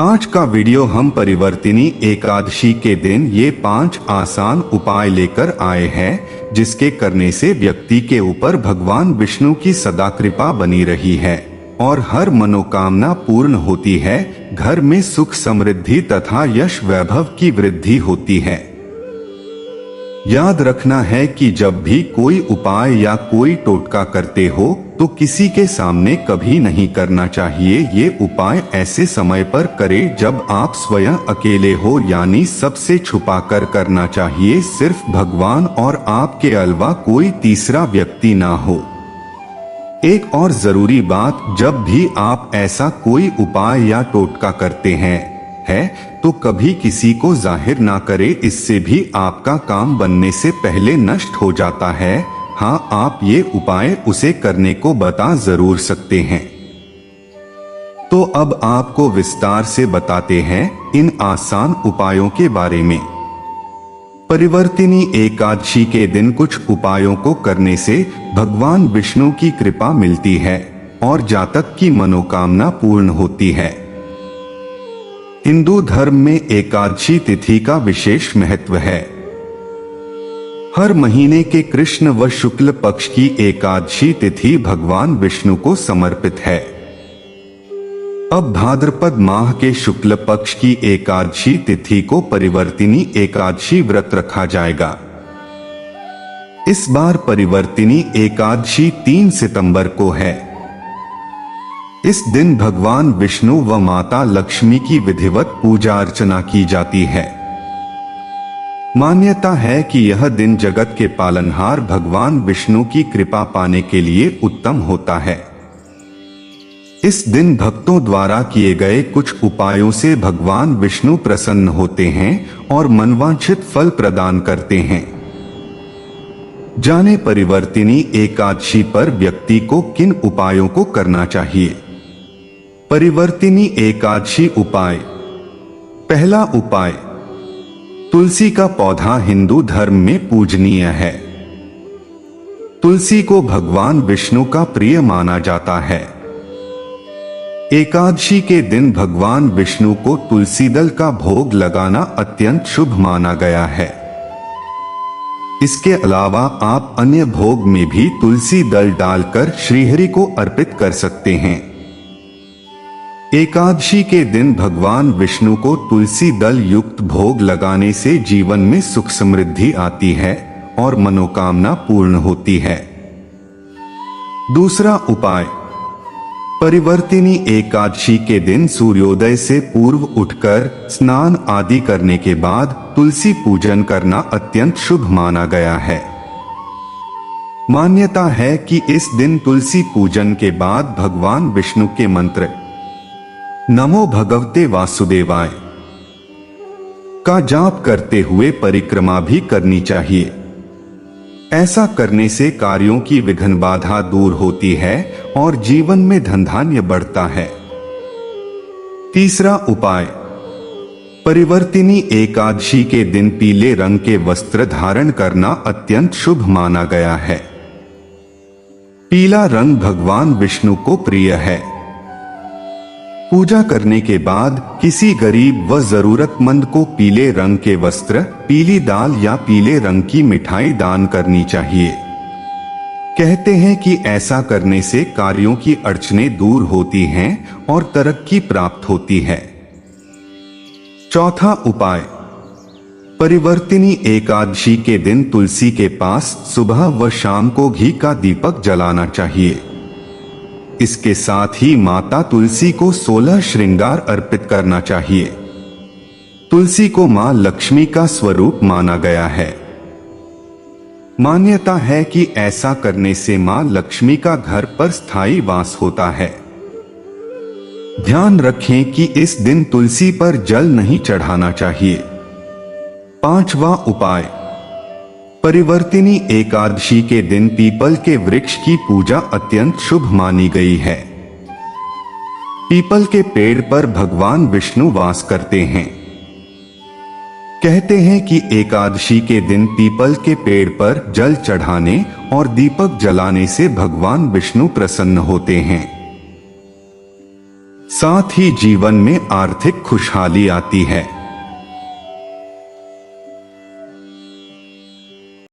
आज का वीडियो हम परिवर्तिनी एकादशी के दिन ये 5 आसान उपाय लेकर आए हैं जिसके करने से व्यक्ति के ऊपर भगवान विष्णु की सदा कृपा बनी रही है और हर मनोकामना पूर्ण होती है। घर में सुख समृद्धि तथा यश वैभव की वृद्धि होती है। याद रखना है कि जब भी कोई उपाय या कोई टोटका करते हो तो किसी के सामने कभी नहीं करना चाहिए। ये उपाय ऐसे समय पर करें जब आप स्वयं अकेले हो, यानी सबसे छुपाकर करना चाहिए। सिर्फ भगवान और आपके अलावा कोई तीसरा व्यक्ति ना हो। एक और जरूरी बात, जब भी आप ऐसा कोई उपाय या टोटका करते हैं तो कभी किसी को जाहिर ना करे, इससे भी आपका काम बनने से पहले नष्ट हो जाता है। हाँ, आप ये उपाय उसे करने को बता जरूर सकते हैं। तो अब आपको विस्तार से बताते हैं इन आसान उपायों के बारे में। परिवर्तिनी एकादशी के दिन कुछ उपायों को करने से भगवान विष्णु की कृपा मिलती है और जातक की मनोकामना पूर्ण होती है। हिंदू धर्म में एकादशी तिथि का विशेष महत्व है। हर महीने के कृष्ण व शुक्ल पक्ष की एकादशी तिथि भगवान विष्णु को समर्पित है। अब भाद्रपद माह के शुक्ल पक्ष की एकादशी तिथि को परिवर्तिनी एकादशी व्रत रखा जाएगा। इस बार परिवर्तिनी एकादशी 3 सितंबर को है। इस दिन भगवान विष्णु व माता लक्ष्मी की विधिवत पूजा अर्चना की जाती है। मान्यता है कि यह दिन जगत के पालनहार भगवान विष्णु की कृपा पाने के लिए उत्तम होता है। इस दिन भक्तों द्वारा किए गए कुछ उपायों से भगवान विष्णु प्रसन्न होते हैं और मनवांछित फल प्रदान करते हैं। जाने परिवर्तिनी एकादशी पर व्यक्ति को किन उपायों को करना चाहिए। परिवर्तिनी एकादशी उपाय। पहला उपाय, तुलसी का पौधा हिंदू धर्म में पूजनीय है। तुलसी को भगवान विष्णु का प्रिय माना जाता है। एकादशी के दिन भगवान विष्णु को तुलसी दल का भोग लगाना अत्यंत शुभ माना गया है। इसके अलावा आप अन्य भोग में भी तुलसी दल डालकर श्रीहरि को अर्पित कर सकते हैं। एकादशी के दिन भगवान विष्णु को तुलसी दल युक्त भोग लगाने से जीवन में सुख समृद्धि आती है और मनोकामना पूर्ण होती है। दूसरा उपाय, परिवर्तिनी एकादशी के दिन सूर्योदय से पूर्व उठकर स्नान आदि करने के बाद तुलसी पूजन करना अत्यंत शुभ माना गया है। मान्यता है कि इस दिन तुलसी पूजन के बाद भगवान विष्णु के मंत्र नमो भगवते वासुदेवाय का जाप करते हुए परिक्रमा भी करनी चाहिए। ऐसा करने से कार्यों की विघ्न बाधा दूर होती है और जीवन में धन धान्य बढ़ता है। तीसरा उपाय, परिवर्तिनी एकादशी के दिन पीले रंग के वस्त्र धारण करना अत्यंत शुभ माना गया है। पीला रंग भगवान विष्णु को प्रिय है। पूजा करने के बाद किसी गरीब व जरूरतमंद को पीले रंग के वस्त्र, पीली दाल या पीले रंग की मिठाई दान करनी चाहिए। कहते हैं कि ऐसा करने से कार्यों की अड़चनें दूर होती हैं और तरक्की प्राप्त होती है। चौथा उपाय, परिवर्तिनी एकादशी के दिन तुलसी के पास सुबह व शाम को घी का दीपक जलाना चाहिए। इसके साथ ही माता तुलसी को 16 श्रृंगार अर्पित करना चाहिए। तुलसी को मां लक्ष्मी का स्वरूप माना गया है। मान्यता है कि ऐसा करने से मां लक्ष्मी का घर पर स्थायी वास होता है। ध्यान रखें कि इस दिन तुलसी पर जल नहीं चढ़ाना चाहिए। पांचवा उपाय, परिवर्तिनी एकादशी के दिन पीपल के वृक्ष की पूजा अत्यंत शुभ मानी गई है। पीपल के पेड़ पर भगवान विष्णु वास करते हैं। कहते हैं कि एकादशी के दिन पीपल के पेड़ पर जल चढ़ाने और दीपक जलाने से भगवान विष्णु प्रसन्न होते हैं। साथ ही जीवन में आर्थिक खुशहाली आती है।